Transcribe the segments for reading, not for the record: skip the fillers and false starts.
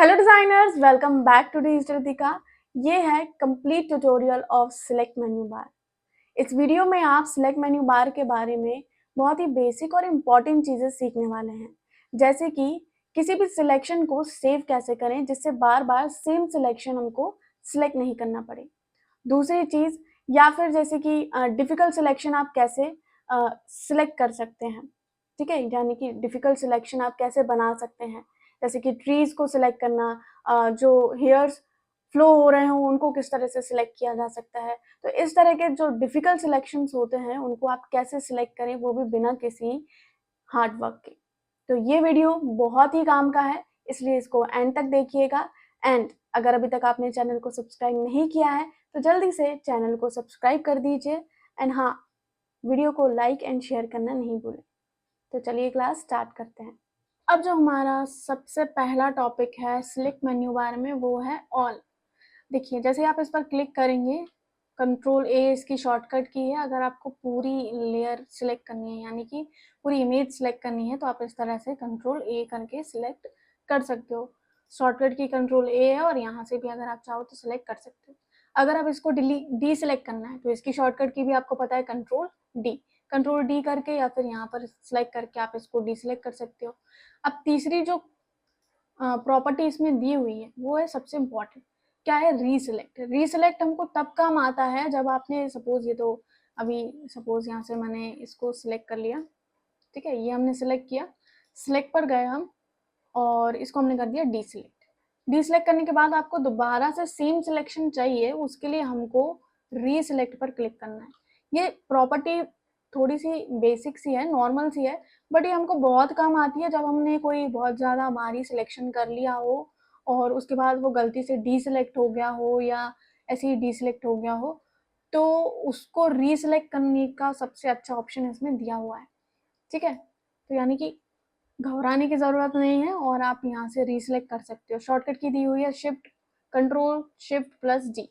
Hello designers, welcome back to digital Dika. ये है complete tutorial of select menu bar. इस video में आप सिलेक्ट मेन्यू बार के बारे में बहुत ही बेसिक और इम्पॉर्टेंट चीज़ें सीखने वाले हैं, जैसे कि किसी भी सिलेक्शन को सेव कैसे करें जिससे बार बार सेम सिलेक्शन हमको सिलेक्ट नहीं करना पड़े। दूसरी चीज़, या फिर जैसे कि डिफ़िकल्ट सिलेक्शन आप कैसे सिलेक्ट कर सकते हैं, ठीक है? यानी कि डिफ़िकल्ट सिलेक्शन आप कैसे बना सकते हैं, जैसे कि ट्रीज़ को सिलेक्ट करना, जो हेयर्स फ्लो हो रहे हों उनको किस तरह से सिलेक्ट किया जा सकता है। तो इस तरह के जो डिफ़िकल्ट सिलेक्शंस होते हैं उनको आप कैसे सिलेक्ट करें, वो भी बिना किसी हार्ड वर्क के। तो ये वीडियो बहुत ही काम का है, इसलिए इसको एंड तक देखिएगा। एंड अगर अभी तक आपने चैनल को सब्सक्राइब नहीं किया है तो जल्दी से चैनल को सब्सक्राइब कर दीजिए। एंड हाँ, वीडियो को लाइक एंड शेयर करना नहीं भूलें। तो चलिए क्लास स्टार्ट करते हैं। अब जो हमारा सबसे पहला टॉपिक है सिलेक्ट मेन्यू बार में, वो है ऑल। देखिए, जैसे आप इस पर क्लिक करेंगे, कंट्रोल ए इसकी शॉर्टकट की है। अगर आपको पूरी लेयर सिलेक्ट करनी है, यानी कि पूरी इमेज सिलेक्ट करनी है, तो आप इस तरह से कंट्रोल ए करके सिलेक्ट कर सकते हो। शॉर्टकट की कंट्रोल ए है और यहाँ से भी अगर आप चाहो तो सिलेक्ट कर सकते हो। अगर आप इसको डी सिलेक्ट करना है तो इसकी शॉर्टकट की भी आपको पता है, कंट्रोल डी करके या फिर यहाँ पर सिलेक्ट करके आप इसको डी सिलेक्ट कर सकते हो। अब तीसरी जो प्रॉपर्टी इसमें दी हुई है वो है सबसे इम्पॉर्टेंट, क्या है? रीसिलेक्ट हमको तब काम आता है जब आपने सपोज, ये तो अभी सपोज यहाँ से मैंने इसको सिलेक्ट कर लिया, ठीक है, ये हमने सिलेक्ट किया, सिलेक्ट पर गए हम और इसको हमने कर दिया डी सिलेक्ट करने के बाद आपको दोबारा से सेम सिलेक्शन चाहिए, उसके लिए हमको रीसिलेक्ट पर क्लिक करना है। ये प्रॉपर्टी थोड़ी सी बेसिक सी है, नॉर्मल सी है, बट ये हमको बहुत काम आती है जब हमने कोई बहुत ज़्यादा भारी सिलेक्शन कर लिया हो और उसके बाद वो गलती से डी सिलेक्ट हो गया हो या ऐसे ही डी सिलेक्ट हो गया हो, तो उसको रीसिलेक्ट करने का सबसे अच्छा ऑप्शन इसमें दिया हुआ है, ठीक है? तो यानी कि घबराने की ज़रूरत नहीं है और आप यहाँ से रीसिलेक्ट कर सकते हो। शॉर्टकट की दी हुई है कंट्रोल शिफ्ट प्लस डी,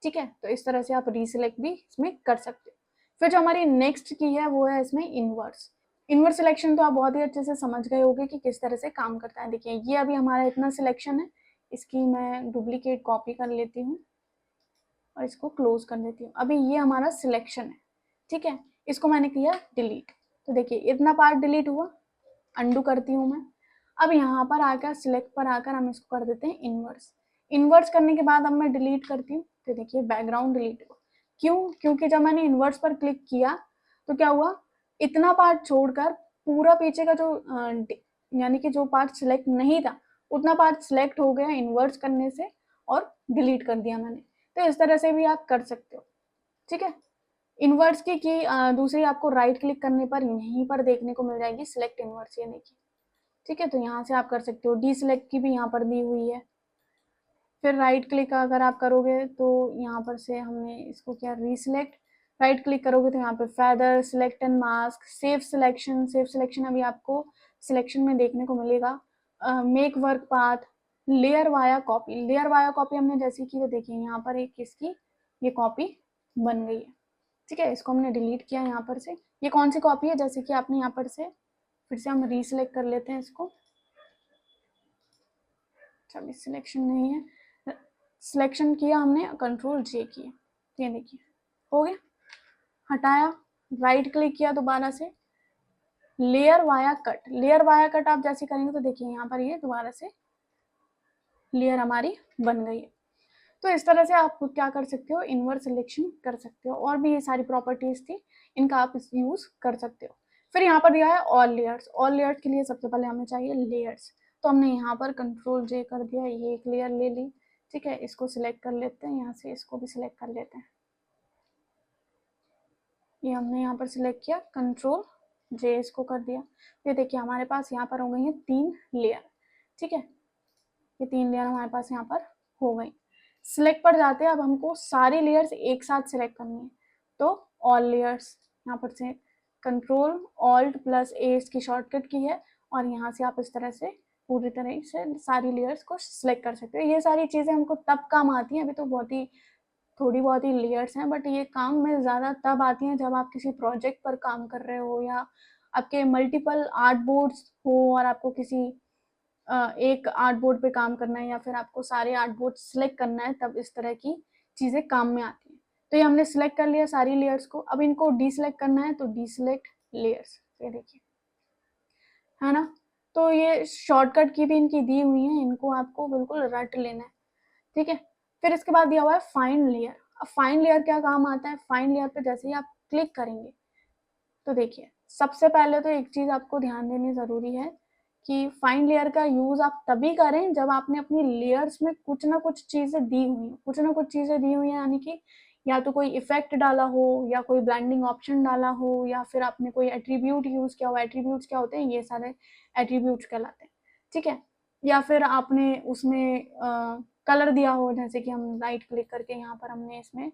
ठीक है? तो इस तरह से आप रीसिलेक्ट भी इसमें कर सकते हो। फिर जो हमारी नेक्स्ट की है वो है इसमें इनवर्स सिलेक्शन। तो आप बहुत ही अच्छे से समझ गए होंगे कि किस तरह से काम करता है। देखिए, ये अभी हमारा इतना सिलेक्शन है, इसकी मैं डुप्लीकेट कॉपी कर लेती हूँ और इसको क्लोज कर देती हूँ। अभी ये हमारा सिलेक्शन है, ठीक है? इसको मैंने किया डिलीट, तो देखिए इतना पार्ट डिलीट हुआ। अंडू करती हूँ मैं। अब यहाँ पर आकर सिलेक्ट पर आकर हम इसको कर देते हैं इन्वर्स करने के बाद अब मैं डिलीट करती हूँ, तो देखिए बैकग्राउंड डिलीट हुआ। क्यों? क्योंकि जब मैंने इन्वर्स पर क्लिक किया तो क्या हुआ, इतना पार्ट छोड़कर पूरा पीछे का जो यानी कि जो पार्ट सिलेक्ट नहीं था उतना पार्ट सिलेक्ट हो गया इन्वर्स करने से और डिलीट कर दिया मैंने। तो इस तरह से भी आप कर सकते हो, ठीक है? इन्वर्स की दूसरी आपको राइट क्लिक करने पर यहीं पर देखने को मिल जाएगी सिलेक्ट इन्वर्स, ये देखिए, ठीक है? तो यहाँ से आप कर सकते हो। डी सिलेक्ट की भी यहाँ पर दी हुई है। फिर राइट क्लिक अगर आप करोगे तो यहाँ पर से हमने इसको किया रीसिलेक्ट, राइट क्लिक करोगे तो यहाँ पे feather, select and mask, save selection अभी आपको सिलेक्शन में देखने को मिलेगा। Make work path, layer via copy हमने जैसे की, तो देखिए यहाँ पर एक इसकी ये कॉपी बन गई है, ठीक है? इसको हमने डिलीट किया यहाँ पर से। ये कौन सी कॉपी है, जैसे कि आपने यहाँ पर से फिर से हम रीसिलेक्ट कर लेते हैं इसको। अच्छा, अभी सिलेक्शन नहीं है, सिलेक्शन किया हमने, कंट्रोल जे किया, ये देखिए हो गया, हटाया, राइट क्लिक किया दोबारा से, लेयर वाया कट आप जैसे करेंगे तो देखिए यहाँ पर ये दोबारा से लेयर हमारी बन गई है। तो इस तरह से आप क्या कर सकते हो, इनवर्स सिलेक्शन कर सकते हो। और भी ये सारी प्रॉपर्टीज थी, इनका आप यूज कर सकते हो। फिर यहाँ पर दिया है ऑल लेयर्स के लिए सबसे पहले हमें चाहिए लेयर्स, तो हमने यहाँ पर कंट्रोल जे कर दिया, ये एक लेयर ले ली, ठीक है? इसको सिलेक्ट कर लेते हैं, यहाँ से इसको भी सिलेक्ट कर लेते हैं। ये हमने यहाँ पर सिलेक्ट किया, कंट्रोल जे इसको कर दिया। ये देखिए हमारे पास यहाँ पर हो गई है 3 लेयर, ठीक है? ये 3 लेयर हमारे पास यहाँ पर हो गई। सिलेक्ट पर जाते हैं, अब हमको सारी लेयर्स एक साथ सिलेक्ट करनी है, तो ऑल लेयर्स, यहाँ पर से कंट्रोल ऑल्ट प्लस ए इसकी शॉर्टकट की है और यहाँ से आप इस तरह से पूरी तरह से सारी लेयर्स को सिलेक्ट कर सकते हो। ये सारी चीज़ें हमको तब काम आती हैं, अभी तो थोड़ी बहुत ही लेयर्स हैं, बट ये काम में ज़्यादा तब आती हैं जब आप किसी प्रोजेक्ट पर काम कर रहे हो या आपके मल्टीपल आर्ट बोर्ड्स हो और आपको किसी एक आर्ट बोर्ड पे काम करना है या फिर आपको सारे आर्ट बोर्ड सिलेक्ट करना है, तब इस तरह की चीज़ें काम में आती हैं। तो ये हमने सिलेक्ट कर लिया सारी लेयर्स को। अब इनको डीसिलेक्ट करना है, तो डीसिलेक्ट लेयर्स, ये देखिए, है ना। तो ये शॉर्टकट की भी इनकी दी हुई है, इनको आपको बिल्कुल रट लेना है, ठीक है। फिर इसके बाद दिया हुआ है फाइन लेयर। अब फाइन लेयर क्या काम आता है? फाइन लेयर पे जैसे ही आप क्लिक करेंगे तो देखिए, सबसे पहले तो एक चीज़ आपको ध्यान देनी ज़रूरी है कि फाइन लेयर का यूज़ आप तभी करें जब आपने अपनी लेयर्स में कुछ ना कुछ चीज़ें दी हुई हैं। कुछ ना कुछ चीज़ें दी हुई हैं यानी कि या तो कोई इफ़ेक्ट डाला हो, या कोई ब्लेंडिंग ऑप्शन डाला हो, या फिर आपने कोई एट्रीब्यूट यूज़ किया हो। एट्रीब्यूट्स क्या होते हैं? ये सारे एट्रीब्यूट्स कहलाते हैं, ठीक है। या फिर आपने उसमें कलर दिया हो, जैसे कि हम राइट क्लिक करके यहाँ पर हमने इसमें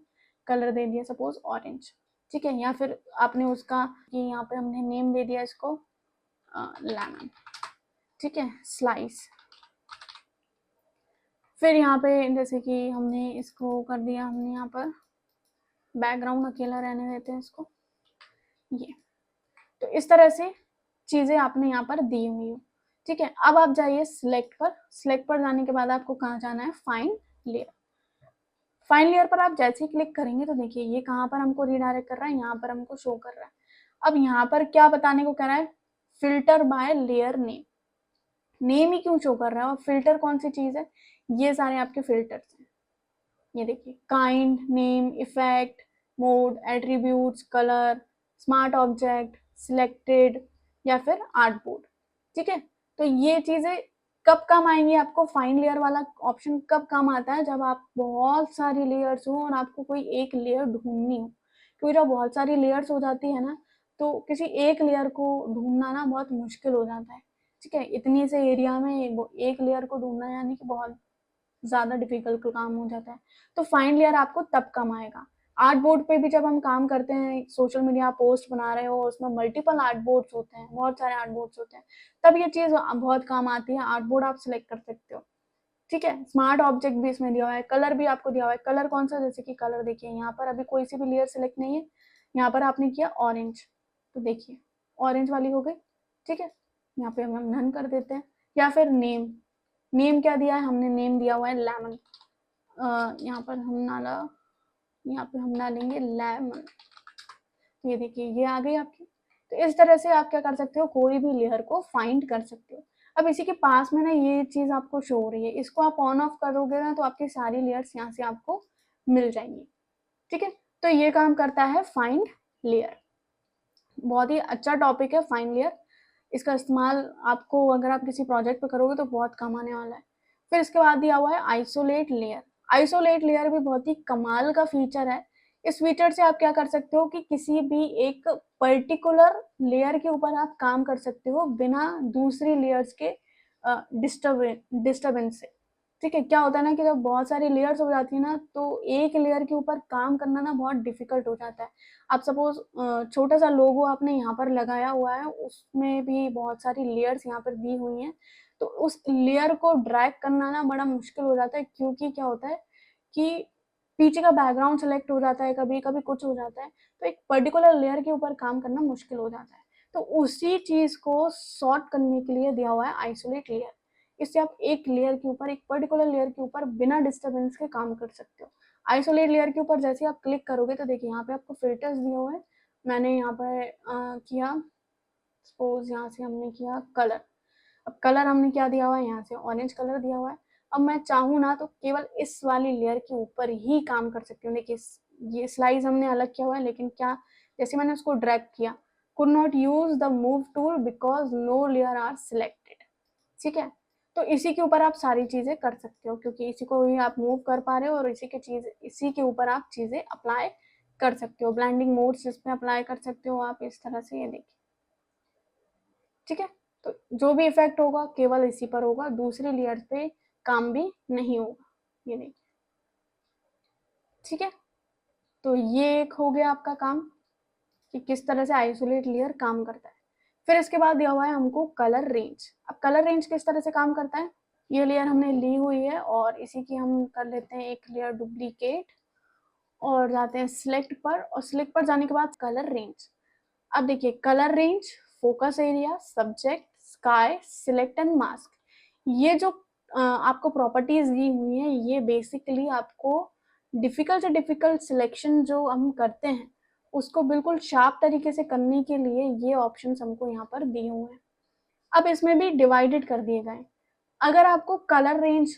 कलर दे दिया सपोज़ ऑरेंज, ठीक है। या फिर आपने उसका कि यहाँ पे हमने नेम दे दिया इसको लेमन, ठीक है, स्लाइस। फिर यहाँ पे जैसे कि हमने इसको कर दिया, हमने यहाँ पर बैकग्राउंड अकेला रहने देते हैं इसको, ये। तो इस तरह से चीज़ें आपने यहाँ पर दी हुई हो, ठीक है। अब आप जाइए सिलेक्ट पर। सिलेक्ट पर जाने के बाद आपको कहाँ जाना है? Fine layer. फाइन लेयर पर आप जैसे ही क्लिक करेंगे तो देखिए ये कहाँ पर हमको रिडायरेक्ट कर रहा है, यहाँ पर हमको शो कर रहा है। अब यहाँ पर क्या बताने को कह रहा है? Filter by layer name. Name ही क्यों शो कर रहा है? और फिल्टर कौन सी चीज़ है? ये सारे आपके फिल्टर्स हैं, ये देखिए, kind, name, effect, mode, attributes, colour, smart object, selected, या फिर आर्ट बोर्ड, ठीक है। तो ये चीज़ें कब काम आएंगी आपको? फाइन लेयर वाला ऑप्शन कब काम आता है? जब आप बहुत सारी लेयर्स हो और आपको कोई एक लेयर ढूंढनी हो। क्योंकि जब बहुत सारी लेयर्स हो जाती है ना, तो किसी एक लेयर को ढूंढना ना बहुत मुश्किल हो जाता है, ठीक है। इतनी से एरिया में एक लेयर को ढूंढना यानी कि बहुत ज़्यादा डिफिकल्ट काम हो जाता है। तो फाइन लेयर आपको तब काम आएगा। आर्ट बोर्ड पे भी जब हम काम करते हैं, सोशल मीडिया पोस्ट बना रहे हो, उसमें मल्टीपल आर्ट बोर्ड्स होते हैं, बहुत सारे आर्ट बोर्ड्स होते हैं, तब ये चीज़ बहुत काम आती है। आर्ट बोर्ड आप सिलेक्ट कर सकते हो, ठीक है। स्मार्ट ऑब्जेक्ट भी इसमें दिया हुआ है, कलर भी आपको दिया हुआ है। कलर कौन सा? जैसे कि कलर देखिए, यहाँ पर अभी कोई सी भी लेयर सिलेक्ट नहीं है, यहाँ पर आपने किया ऑरेंज, तो देखिए ऑरेंज वाली हो गई, ठीक है। यहाँ पे हम नन कर देते हैं। या फिर नेम, नेम क्या दिया है? हमने नेम दिया हुआ है लेमन। यहाँ पर हम डाला, यहाँ पे हम डालेंगे लेमन, ये देखिए ये आ गई आपकी। तो इस तरह से आप क्या कर सकते हो? कोई भी लेयर को फाइंड कर सकते हो। अब इसी के पास में ना ये चीज़ आपको शो हो रही है, इसको आप ऑन ऑफ करोगे ना तो आपकी सारी लेयर्स यहाँ से आपको मिल जाएंगी, ठीक है। तो ये काम करता है फाइंड लेयर। बहुत ही अच्छा टॉपिक है फाइन लेयर। इसका इस्तेमाल आपको अगर आप किसी प्रोजेक्ट पे करोगे तो बहुत काम आने वाला है। फिर इसके बाद दिया हुआ है आइसोलेट लेयर। आइसोलेट लेयर भी बहुत ही कमाल का फीचर है। इस फीचर से आप क्या कर सकते हो कि किसी भी एक पर्टिकुलर लेयर के ऊपर आप काम कर सकते हो बिना दूसरी लेयर्स के डिस्टर्बेंस से, ठीक है। क्या होता है ना कि जब बहुत सारी लेयर्स हो जाती है ना, तो एक लेयर के ऊपर काम करना ना बहुत डिफिकल्ट हो जाता है। आप सपोज छोटा सा लोगो आपने यहाँ पर लगाया हुआ है, उसमें भी बहुत सारी लेयर्स यहाँ पर दी हुई हैं, तो उस लेयर को ड्रैग करना ना बड़ा मुश्किल हो जाता है। क्योंकि क्या होता है कि पीछे का बैकग्राउंड सेलेक्ट हो जाता है, कभी कभी कुछ हो जाता है, तो एक पर्टिकुलर लेयर के ऊपर काम करना मुश्किल हो जाता है। तो उसी चीज को सॉर्ट करने के लिए दिया हुआ है आइसोलेट लेयर। इससे आप एक लेयर के ऊपर, एक पर्टिकुलर लेयर के ऊपर बिना डिस्टर्बेंस के काम कर सकते हो। आइसोलेट लेयर के ऊपर जैसे आप क्लिक करोगे तो देखिए यहाँ पे आपको फिल्टर्स दिए हुए हैं। मैंने यहाँ पर किया, सपोज यहाँ से हमने किया कलर। अब कलर हमने क्या दिया हुआ है? यहाँ से ऑरेंज कलर दिया हुआ है। अब मैं चाहूँ ना तो केवल इस वाली लेयर के ऊपर ही काम कर सकती हूँ। देखिए ये स्लाइस हमने अलग किया हुआ है, लेकिन क्या, जैसे मैंने उसको ड्रैग किया, could not use the move tool because no layer are selected, ठीक है। तो इसी के ऊपर आप सारी चीजें कर सकते हो, क्योंकि इसी को ही आप मूव कर पा रहे हो और इसी के ऊपर आप चीजें अप्लाई कर सकते हो। ब्लेंडिंग मोड्स इसमें अप्लाई कर सकते हो आप इस तरह से, ये देखिए, ठीक है। तो जो भी इफेक्ट होगा केवल इसी पर होगा, दूसरी लेयर्स पे काम भी नहीं होगा, ये देखिए, ठीक है। तो ये एक हो गया आपका काम कि किस तरह से आइसोलेट लेयर काम करता है। फिर इसके बाद दिया हुआ है हमको कलर रेंज। अब कलर रेंज किस तरह से काम करता है? ये लेयर हमने ली हुई है और इसी की हम कर लेते हैं एक लेयर डुप्लीकेट, और जाते हैं सिलेक्ट पर, और सिलेक्ट पर जाने के बाद कलर रेंज। अब देखिए colour range, focus area, subject, sky, select and mask, ये जो आपको प्रॉपर्टीज दी हुई हैं, ये बेसिकली आपको डिफिकल्ट से डिफिकल्ट सिलेक्शन जो हम करते हैं उसको बिल्कुल शार्प तरीके से करने के लिए ये ऑप्शंस हमको यहाँ पर दिए हुए हैं। अब इसमें भी डिवाइडेड कर दिए गए। अगर आपको कलर रेंज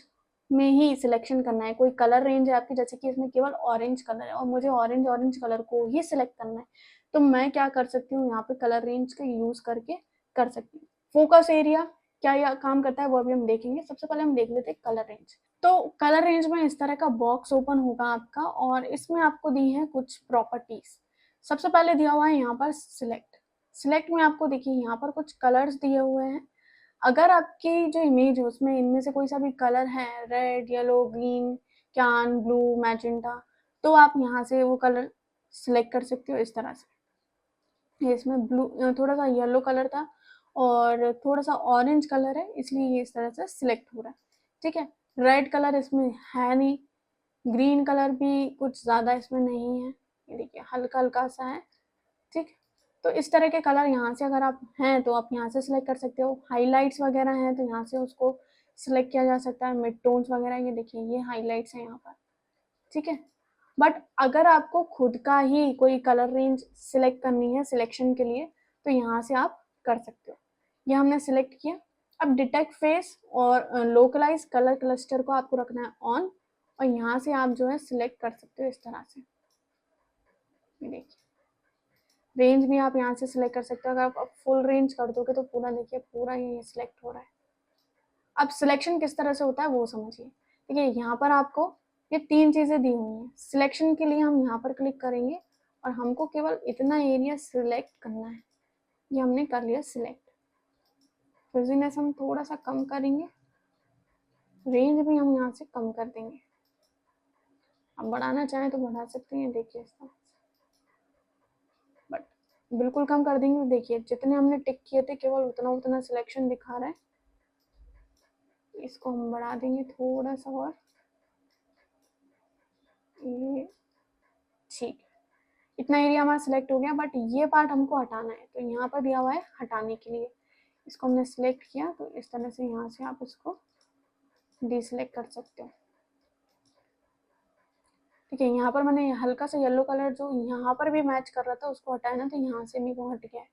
में ही सिलेक्शन करना है, कोई कलर रेंज है आपकी, जैसे कि इसमें केवल ऑरेंज कलर है और मुझे ऑरेंज कलर को ही सिलेक्ट करना है, तो मैं क्या कर सकती हूँ, यहाँ पे कलर रेंज का यूज करके कर सकती हूँ। फोकस एरिया क्या यह काम करता है वो अभी हम देखेंगे। सबसे पहले हम देख लेते हैं कलर रेंज। तो कलर रेंज में इस तरह का बॉक्स ओपन होगा आपका और इसमें आपको दी है कुछ प्रॉपर्टीज। सबसे पहले दिया हुआ है यहाँ पर सिलेक्ट। सिलेक्ट में आपको देखिए यहाँ पर कुछ कलर्स दिए हुए हैं। अगर आपकी जो इमेज है उसमें इनमें से कोई सा भी कलर है, रेड, येलो, ग्रीन, क्यान, ब्लू, मैजेंटा, तो आप यहाँ से वो कलर सिलेक्ट कर सकते हो इस तरह से। इसमें ब्लू, थोड़ा सा येलो कलर था और थोड़ा सा ऑरेंज कलर है, इसलिए ये इस तरह से सिलेक्ट हो रहा है। ठीक है, रेड कलर इसमें है नहीं, ग्रीन कलर भी कुछ ज़्यादा इसमें नहीं है, ये देखिए हल्का हल्का सा है। ठीक, तो इस तरह के कलर यहाँ से अगर आप हैं तो आप यहाँ से सिलेक्ट कर सकते हो। हाइलाइट्स वगैरह हैं तो यहाँ से उसको सिलेक्ट किया जा सकता है। मिड टोन्स वगैरह, ये देखिए ये हाइलाइट्स हैं यहाँ पर। ठीक है, बट अगर आपको खुद का ही कोई कलर रेंज सिलेक्ट करनी है सिलेक्शन के लिए तो यहाँ से आप कर सकते हो। ये हमने सिलेक्ट किया। अब डिटेक्ट फेस और लोकलाइज कलर क्लस्टर को आपको रखना है ऑन और यहाँ से आप जो है सिलेक्ट कर सकते हो इस तरह से। ये देखिए रेंज भी आप यहाँ से सिलेक्ट कर सकते हो। अगर आप फुल रेंज कर दोगे तो पूरा देखिए पूरा ये सिलेक्ट हो रहा है। अब सिलेक्शन किस तरह से होता है वो समझिए। देखिए यहाँ पर आपको ये 3 चीज़ें दी हुई हैं। सिलेक्शन के लिए हम यहाँ पर क्लिक करेंगे और हमको केवल इतना एरिया सिलेक्ट करना है। ये हमने कर लिया सिलेक्ट। फिजीनेस हम थोड़ा सा कम करेंगे, रेंज भी हम यहाँ से कम कर देंगे। अब बढ़ाना चाहें तो बढ़ा सकते हैं, देखिए इसका, बट बिल्कुल कम कर देंगे। देखिए जितने हमने टिक किए थे केवल उतना उतना सिलेक्शन दिखा रहा है। इसको हम बढ़ा देंगे थोड़ा सा और, ये ठीक, इतना एरिया हमारा सिलेक्ट हो गया। बट ये पार्ट हमको हटाना है तो यहाँ पर दिया हुआ है हटाने के लिए। इसको हमने सिलेक्ट किया तो इस तरह से यहाँ से आप इसको डिसलेक्ट कर सकते हो। ठीक है, यहाँ पर मैंने हल्का सा येलो कलर जो यहाँ पर भी मैच कर रहा था उसको हटाया ना, तो यहाँ से भी वो हट गया है।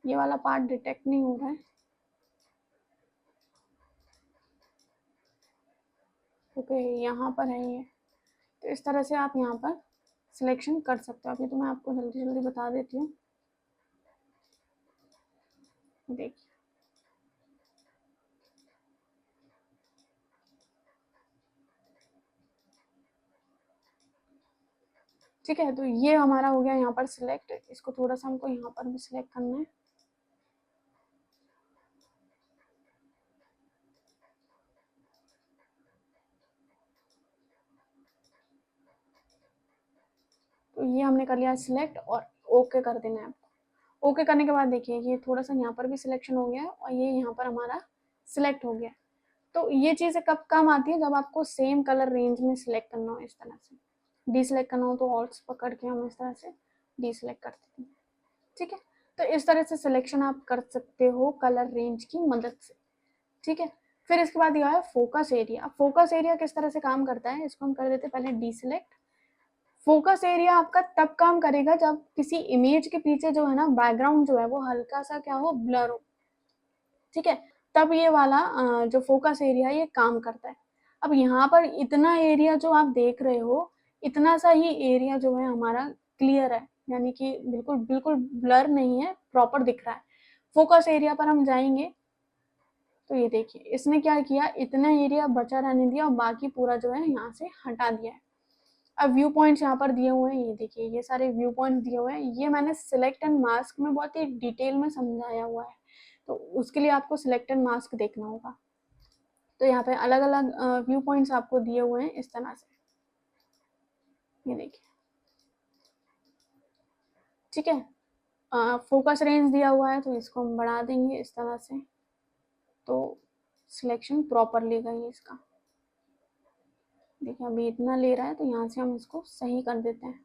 ये वाला पार्ट डिटेक्ट नहीं हो रहा है। ओके, यहाँ पर है ये। तो इस तरह से आप यहाँ पर सिलेक्शन कर सकते हो। अभी तो मैं आपको जल्दी जल्दी बता देती हूँ। देखिए ठीक है, तो ये हमारा हो गया यहाँ पर सिलेक्ट। इसको थोड़ा सा हमको यहाँ पर भी सिलेक्ट करना है। तो ये हमने कर लिया सिलेक्ट और ओके कर देना है आपको। ओके करने के बाद देखिए ये थोड़ा सा यहाँ पर भी सिलेक्शन हो गया है और ये यहाँ पर हमारा सिलेक्ट हो गया। तो ये चीज़ें कब काम आती है, जब आपको सेम कलर रेंज में सिलेक्ट करना हो इस तरह से। डीसिलेक्ट करना हो तो ऑल्ट्स पकड़ के हम इस तरह से डीसिलेक्ट कर देते हैं। ठीक है, तो इस तरह से सिलेक्शन आप कर सकते हो कलर रेंज की मदद से। ठीक है, फिर इसके बाद यह है फोकस एरिया। फोकस एरिया किस तरह से काम करता है इसको हम कर देते हैं पहले डीसिलेक्ट। फोकस एरिया आपका तब काम करेगा जब किसी इमेज के पीछे जो है ना बैकग्राउंड जो है वो हल्का सा क्या हो, ब्लर हो। ठीक है, तब ये वाला जो फोकस एरिया ये काम करता है। अब यहाँ पर इतना एरिया जो आप देख रहे हो, इतना सा ही एरिया जो है हमारा क्लियर है, यानी कि बिल्कुल बिल्कुल ब्लर नहीं है, प्रॉपर दिख रहा है। फोकस एरिया पर हम जाएंगे तो ये देखिए इसने क्या किया, इतना एरिया बचा रहने दिया और बाकी पूरा जो है यहाँ से हटा दिया है। अब व्यू पॉइंट्स यहाँ पर दिए हुए हैं, ये देखिए ये सारे व्यू पॉइंट्स दिए हुए हैं। ये मैंने सिलेक्ट एंड मास्क में बहुत ही डिटेल में समझाया हुआ है, तो उसके लिए आपको सिलेक्ट एंड मास्क देखना होगा। तो यहाँ पे अलग अलग व्यू पॉइंट्स आपको दिए हुए हैं इस तरह से, ये देखिए। ठीक है, फोकस रेंज दिया हुआ है तो इसको हम बढ़ा देंगे इस तरह से, तो सिलेक्शन प्रॉपर लेगा ये इसका। देखिए अभी इतना ले रहा है तो यहाँ से हम इसको सही कर देते हैं।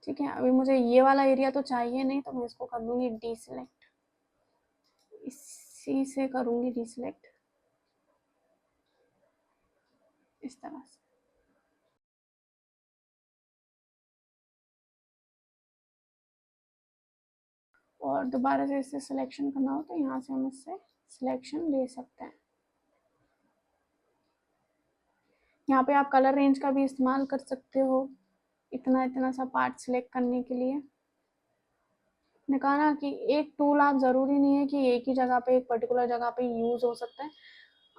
ठीक है, अभी मुझे ये वाला एरिया तो चाहिए नहीं, तो मैं इसको कर दूंगी डीसिलेक्ट, इसी से करूंगी डीसिलेक्ट इस तरह से। और दोबारा से इससे सिलेक्शन करना हो तो यहाँ से हम इससे सिलेक्शन ले सकते हैं। यहाँ पे आप कलर रेंज का भी इस्तेमाल कर सकते हो इतना इतना सा पार्ट सिलेक्ट करने के लिए। मैंने कहा ना कि एक टूल आप ज़रूरी नहीं है कि एक ही जगह पे, एक पर्टिकुलर जगह पे यूज़ हो सकता है,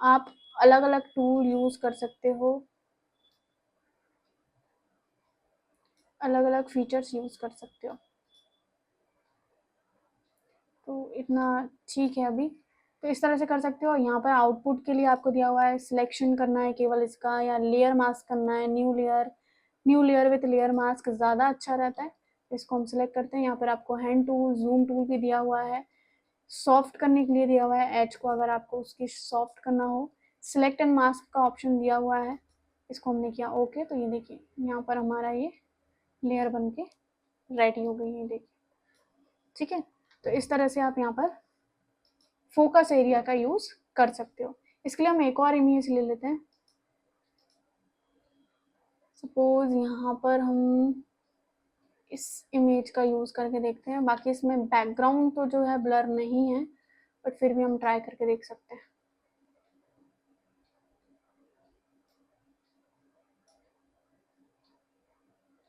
आप अलग अलग टूल यूज़ कर सकते हो, अलग अलग फीचर्स यूज़ कर सकते हो। तो इतना ठीक है अभी, तो इस तरह से कर सकते हो। यहाँ पर आउटपुट के लिए आपको दिया हुआ है सिलेक्शन करना है केवल इसका, या लेयर मास्क करना है, new layer with layer mask ज़्यादा अच्छा रहता है। इसको हम सिलेक्ट करते हैं। यहाँ पर आपको हैंड टूल, जूम टूल भी दिया हुआ है, सॉफ्ट करने के लिए दिया हुआ है एज को, अगर आपको उसकी सॉफ्ट करना हो। सिलेक्ट एंड मास्क का ऑप्शन दिया हुआ है, इसको हमने किया ओके। तो ये देखिए यहाँ पर हमारा ये लेयर बन के रेडी हो गई है, देखिए, ठीक है। तो इस तरह से आप यहाँ पर फोकस एरिया का यूज़ कर सकते हो। इसके लिए हम एक और इमेज ले लेते हैं। सपोज यहाँ पर हम इस इमेज का यूज़ करके देखते हैं। बाकी इसमें बैकग्राउंड तो जो है ब्लर नहीं है, बट फिर भी हम ट्राई करके देख सकते हैं।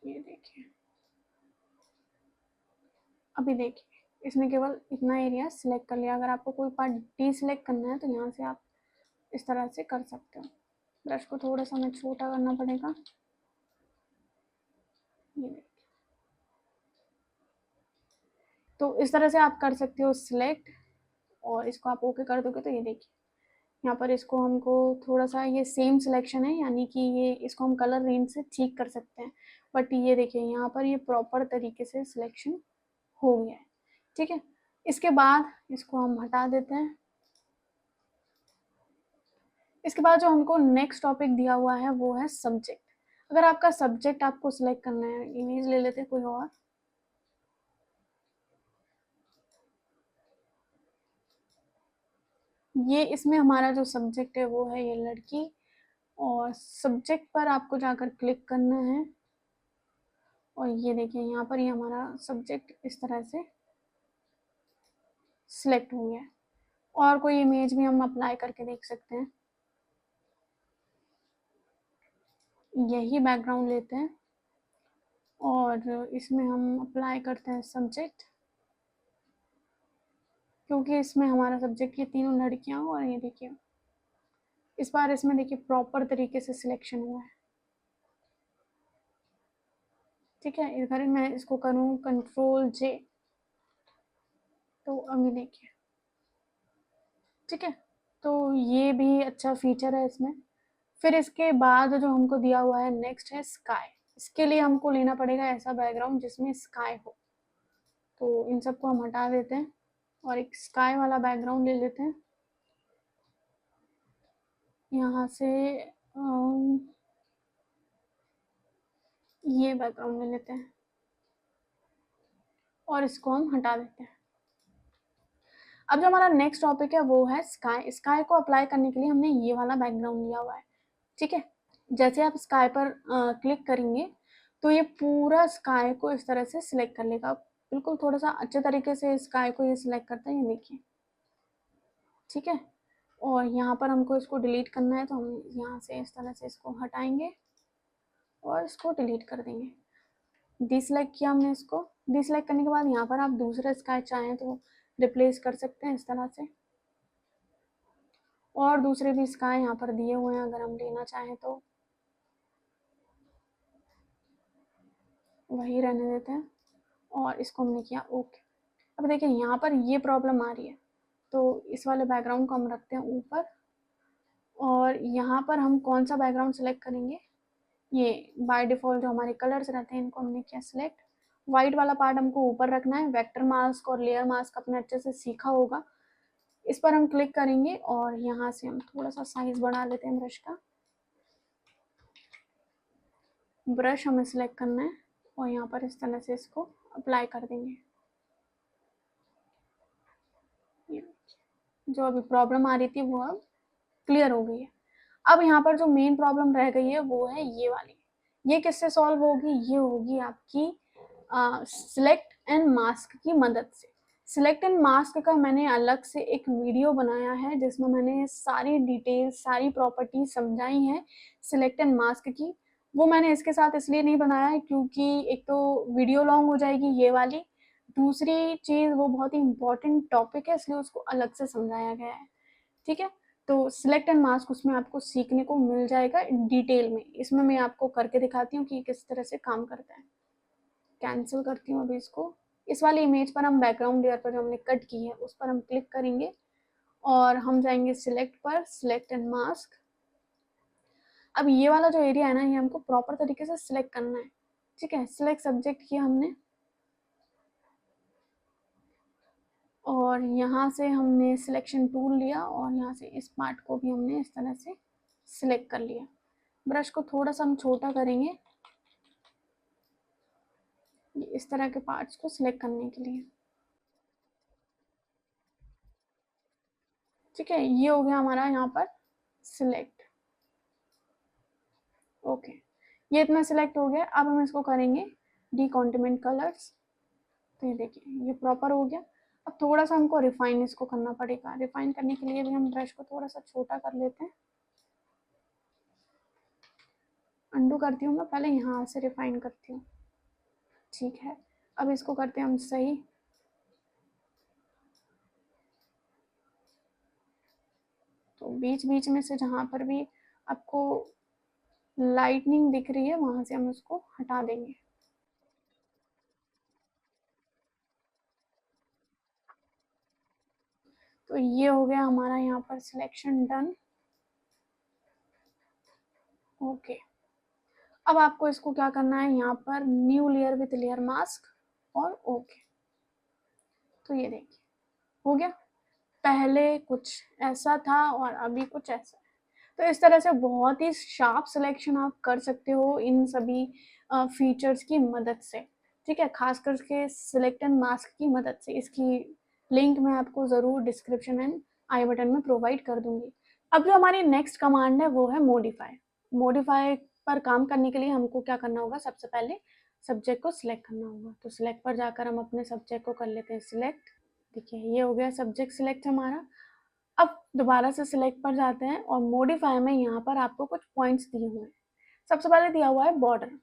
ये देखिए, अभी देखिए इसने केवल इतना एरिया सिलेक्ट कर लिया। अगर आपको कोई पार्ट डी सिलेक्ट करना है तो यहाँ से आप इस तरह से कर सकते हो। ब्रश को थोड़ा सा हमें छोटा करना पड़ेगा। ये देखिए, तो इस तरह से आप कर सकते हो सिलेक्ट, और इसको आप ओके कर दोगे तो ये देखिए यहाँ पर इसको हमको थोड़ा सा, ये सेम सिलेक्शन है, यानी कि ये इसको हम कलर रेंज से ठीक कर सकते हैं। बट ये देखिए यहाँ पर ये प्रॉपर तरीके से सिलेक्शन हो गया है, ठीक है। इसके बाद इसको हम हटा देते हैं। इसके बाद जो हमको नेक्स्ट टॉपिक दिया हुआ है वो है सब्जेक्ट। अगर आपका सब्जेक्ट आपको सिलेक्ट करना है, इमेज ले लेते हैं कोई और। ये इसमें हमारा जो सब्जेक्ट है वो है ये लड़की, और सब्जेक्ट पर आपको जाकर क्लिक करना है। और ये देखिए यहाँ पर ये हमारा सब्जेक्ट इस तरह से सिलेक्ट हो गया है। और कोई इमेज भी हम अप्लाई करके देख सकते हैं। यही बैकग्राउंड लेते हैं और इसमें हम अप्लाई करते हैं सब्जेक्ट, क्योंकि इसमें हमारा सब्जेक्ट ये तीनों लड़कियां। और ये देखिए इस बार इसमें देखिए प्रॉपर तरीके से सिलेक्शन हुआ है, ठीक है। इधर मैं इसको करूँ कंट्रोल जे, तो अभी देखिए, ठीक है। तो ये भी अच्छा फीचर है इसमें। फिर इसके बाद जो हमको दिया हुआ है नेक्स्ट है स्काई। इसके लिए हमको लेना पड़ेगा ऐसा बैकग्राउंड जिसमें स्काई हो। तो इन सबको हम हटा देते हैं और एक स्काई वाला बैकग्राउंड ले लेते हैं। यहाँ से ये बैकग्राउंड ले लेते हैं और इसको हम हटा देते हैं। अब जो हमारा नेक्स्ट टॉपिक है वो है स्काई। स्काई को अप्लाई करने के लिए हमने ये वाला बैकग्राउंड लिया हुआ है, ठीक है। जैसे आप स्काई पर क्लिक करेंगे तो ये पूरा स्काई को इस तरह से सिलेक्ट कर लेगा। बिल्कुल थोड़ा सा अच्छे तरीके से स्काई को ये सिलेक्ट करता है, ये देखिए, ठीक है। और यहाँ पर हमको इसको डिलीट करना है, तो हम यहाँ से इस तरह से इसको हटाएंगे और इसको डिलीट कर देंगे। डिसलाइक किया हमने इसको। डिसलाइक करने के बाद यहाँ पर आप दूसरा स्काई चाहें तो रिप्लेस कर सकते हैं इस तरह से। और दूसरे भी स्काई यहाँ पर दिए हुए हैं, अगर हम लेना चाहें तो वही रहने देते हैं। और इसको हमने किया ओके। अब देखिए यहाँ पर ये प्रॉब्लम आ रही है, तो इस वाले बैकग्राउंड को हम रखते हैं ऊपर। और यहाँ पर हम कौन सा बैकग्राउंड सेलेक्ट करेंगे, ये बाय डिफ़ॉल्ट जो हमारे कलर्स रहते हैं इनको हमने किया सिलेक्ट। वाइट वाला पार्ट हमको ऊपर रखना है। वेक्टर मास्क और लेयर मास्क अपने अच्छे से सीखा होगा। इस पर हम क्लिक करेंगे और यहाँ से हम थोड़ा सा साइज बढ़ा लेते हैं ब्रश का। ब्रश हमें सिलेक्ट करना है और यहाँ पर इस तरह से इसको अप्लाई कर देंगे। जो अभी प्रॉब्लम आ रही थी वो अब क्लियर हो गई है। अब यहाँ पर जो मेन प्रॉब्लम रह गई है वो है ये वाली। ये किससे सॉल्व होगी? ये होगी आपकी सिलेक्ट एंड मास्क की मदद से। सिलेक्ट एंड मास्क का मैंने अलग से एक वीडियो बनाया है जिसमें मैंने सारी डिटेल, सारी प्रॉपर्टी समझाई हैं सिलेक्ट एंड मास्क की। वो मैंने इसके साथ इसलिए नहीं बनाया है क्योंकि एक तो वीडियो लॉन्ग हो जाएगी ये वाली, दूसरी चीज़ वो बहुत ही इम्पोर्टेंट टॉपिक है इसलिए उसको अलग से समझाया गया है। ठीक है, तो सिलेक्ट एंड मास्क उसमें आपको सीखने को मिल जाएगा डिटेल में। इसमें मैं आपको करके दिखाती हूँ कि किस तरह से काम करता है। कैंसिल करती हूँ अभी इसको। इस वाली इमेज पर हम बैकग्राउंड लेयर पर जो हमने कट की है उस पर हम क्लिक करेंगे और हम जाएंगे सिलेक्ट पर, सिलेक्ट एंड मास्क। अब ये वाला जो एरिया है ना, ये हमको प्रॉपर तरीके से सिलेक्ट करना है। ठीक है, सिलेक्ट सब्जेक्ट किया हमने और यहाँ से हमने सिलेक्शन टूल लिया और यहाँ से इस पार्ट को भी हमने इस तरह से सिलेक्ट कर लिया। ब्रश को थोड़ा सा हम छोटा करेंगे इस तरह के पार्ट्स को सिलेक्ट करने के लिए। ठीक है, ये हो गया हमारा यहाँ पर सिलेक्ट। ओके, ये इतना सिलेक्ट हो गया। अब हम इसको करेंगे डीकॉन्टिनेंट कलर्स। तो ये देखिए ये प्रॉपर हो गया। अब थोड़ा सा हमको रिफाइन इसको करना पड़ेगा। रिफाइन करने के लिए भी हम ब्रश को थोड़ा सा छोटा कर लेते हैं। अंडू करती हूँ मैं, पहले यहाँ से रिफाइन करती हूँ। ठीक है, अब इसको करते हैं हम सही। तो बीच बीच में से जहाँ पर भी आपको लाइटनिंग दिख रही है वहां से हम उसको हटा देंगे। तो ये हो गया हमारा यहाँ पर सिलेक्शन डन। ओके, अब आपको इसको क्या करना है, यहाँ पर new layer with layer mask और ओके। तो ये देखिए हो गया। पहले कुछ ऐसा था और अभी कुछ ऐसा है। तो इस तरह से बहुत ही शार्प सिलेक्शन आप कर सकते हो इन सभी फीचर्स की मदद से। ठीक है, खास करके सिलेक्ट एंड मास्क की मदद से। इसकी लिंक मैं आपको ज़रूर डिस्क्रिप्शन एंड आई बटन में प्रोवाइड कर दूंगी। अब जो हमारी नेक्स्ट कमांड है वो है मॉडिफाई। मॉडिफाई पर काम करने के लिए हमको क्या करना होगा, सबसे पहले सब्जेक्ट को सिलेक्ट करना होगा। तो सिलेक्ट पर जाकर हम अपने सब्जेक्ट को कर लेते हैं सिलेक्ट। देखिए ये हो गया सब्जेक्ट सिलेक्ट हमारा। अब दोबारा से सिलेक्ट पर जाते हैं और मॉडिफाई में यहाँ पर आपको कुछ पॉइंट्स दिए हुए हैं। सबसे पहले दिया हुआ है बॉर्डर।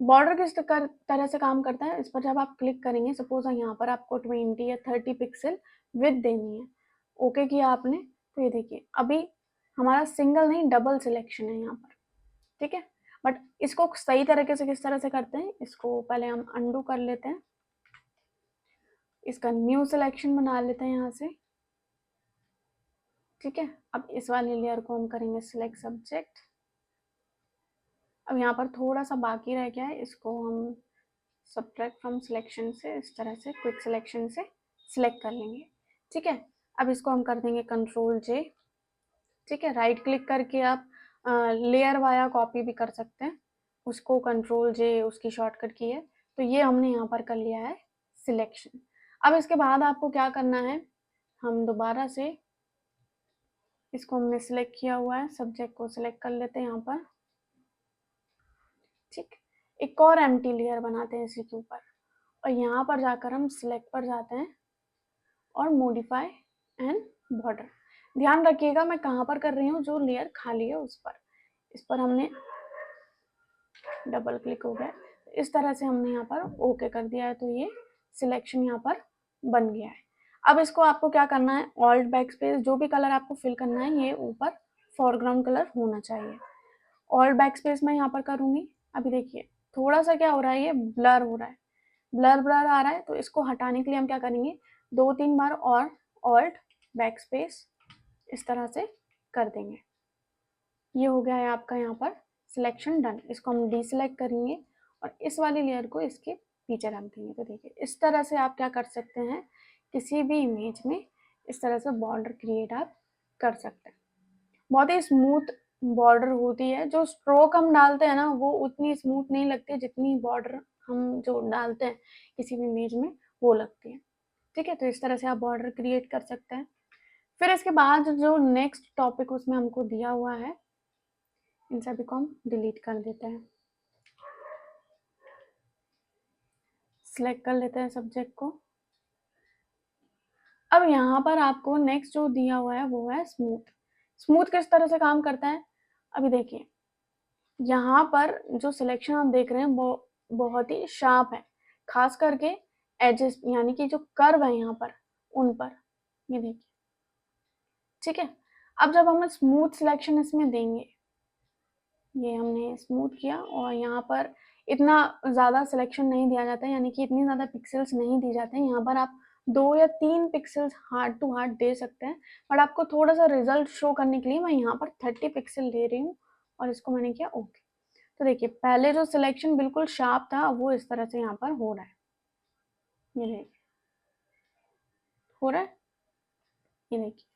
बॉर्डर किस तरह से काम करता है, इस पर जब आप क्लिक करेंगे, सपोज यहाँ पर आपको 20 या 30 पिक्सल विड्थ देनी है। ओके किया आपने, तो ये देखिए अभी हमारा सिंगल नहीं डबल सिलेक्शन है यहाँ पर। ठीक है, बट इसको सही तरीके से किस तरह से करते हैं, इसको पहले हम अंडू कर लेते हैं। इसका न्यू सिलेक्शन बना लेते हैं यहाँ से। ठीक है, अब इस वाली लेयर को हम करेंगे सिलेक्ट सब्जेक्ट। अब यहाँ पर थोड़ा सा बाकी रह गया है, इसको हम सब्ट्रैक्ट फ्रॉम सिलेक्शन से इस तरह से क्विक सिलेक्शन से सिलेक्ट कर लेंगे। ठीक है, अब इसको हम कर देंगे कंट्रोल जे। ठीक है, राइट क्लिक करके आप लेयर वाया कॉपी भी कर सकते हैं, उसको कंट्रोल जे उसकी शॉर्टकट की है। तो ये हमने यहाँ पर कर लिया है सिलेक्शन। अब इसके बाद आपको क्या करना है, हम दोबारा से इसको हमने सिलेक्ट किया हुआ है, सब्जेक्ट को सिलेक्ट कर लेते हैं यहाँ पर। ठीक, एक और एम्प्टी लेयर बनाते हैं इसी के ऊपर और यहाँ पर जाकर हम सिलेक्ट पर जाते हैं और मॉडिफाई एंड बॉर्डर। ध्यान रखिएगा मैं कहाँ पर कर रही हूँ, जो लेयर खाली है उस पर। इस पर हमने डबल क्लिक हो गया, इस तरह से हमने यहाँ पर ओके कर दिया है। तो ये सिलेक्शन यहाँ पर बन गया है। अब इसको आपको क्या करना है, ऑल्ट बैक स्पेस, जो भी कलर आपको फिल करना है ये ऊपर फोरग्राउंड कलर होना चाहिए। ऑल्ट बैक स्पेस मैं यहाँ पर करूँगी। अभी देखिए थोड़ा सा क्या हो रहा है, ये ब्लर हो रहा है, ब्लर ब्लर आ रहा है। तो इसको हटाने के लिए हम क्या करेंगे, 2-3 बार और ऑल्ट बैक स्पेस इस तरह से कर देंगे। ये हो गया है आपका यहाँ पर सिलेक्शन डन। इसको हम डीसिलेक्ट करेंगे और इस वाली लेयर को इसके पीछे रख देंगे। तो देखिए इस तरह से आप क्या कर सकते हैं, किसी भी इमेज में इस तरह से बॉर्डर क्रिएट आप कर सकते हैं। बहुत ही स्मूथ बॉर्डर होती है। जो स्ट्रोक हम डालते हैं ना वो उतनी स्मूथ नहीं लगती जितनी बॉर्डर हम जो डालते हैं किसी भी इमेज में वो लगती है। ठीक है, तो इस तरह से आप बॉर्डर क्रिएट कर सकते हैं। फिर इसके बाद जो नेक्स्ट टॉपिक उसमें हमको दिया हुआ है, इन सभी को हम डिलीट कर देते हैं। सिलेक्ट कर लेते हैं सब्जेक्ट को। अब यहाँ पर आपको नेक्स्ट जो दिया हुआ है वो है स्मूथ। स्मूथ किस तरह से काम करता है, अभी देखिए यहाँ पर जो सिलेक्शन हम देख रहे हैं वो बहुत ही शार्प है, खास करके एजेस यानी कि जो कर्व है यहाँ पर उन पर, ये देखिए। ठीक है, अब जब हम स्मूथ सिलेक्शन इसमें देंगे, ये हमने स्मूथ किया और यहाँ पर इतना ज़्यादा सिलेक्शन नहीं दिया जाता है, यानी कि इतनी ज़्यादा पिक्सेल्स नहीं दी जाते हैं। यहाँ पर आप 2 या 3 पिक्सेल्स हार्ड टू हार्ड दे सकते हैं, बट आपको थोड़ा सा रिजल्ट शो करने के लिए मैं यहाँ पर 30 पिक्सल दे रही हूँ और इसको मैंने किया ओके। तो देखिए पहले जो सिलेक्शन बिल्कुल शार्प था वो इस तरह से यहाँ पर हो रहा है, ये देखिए हो रहा है, ये देखिए।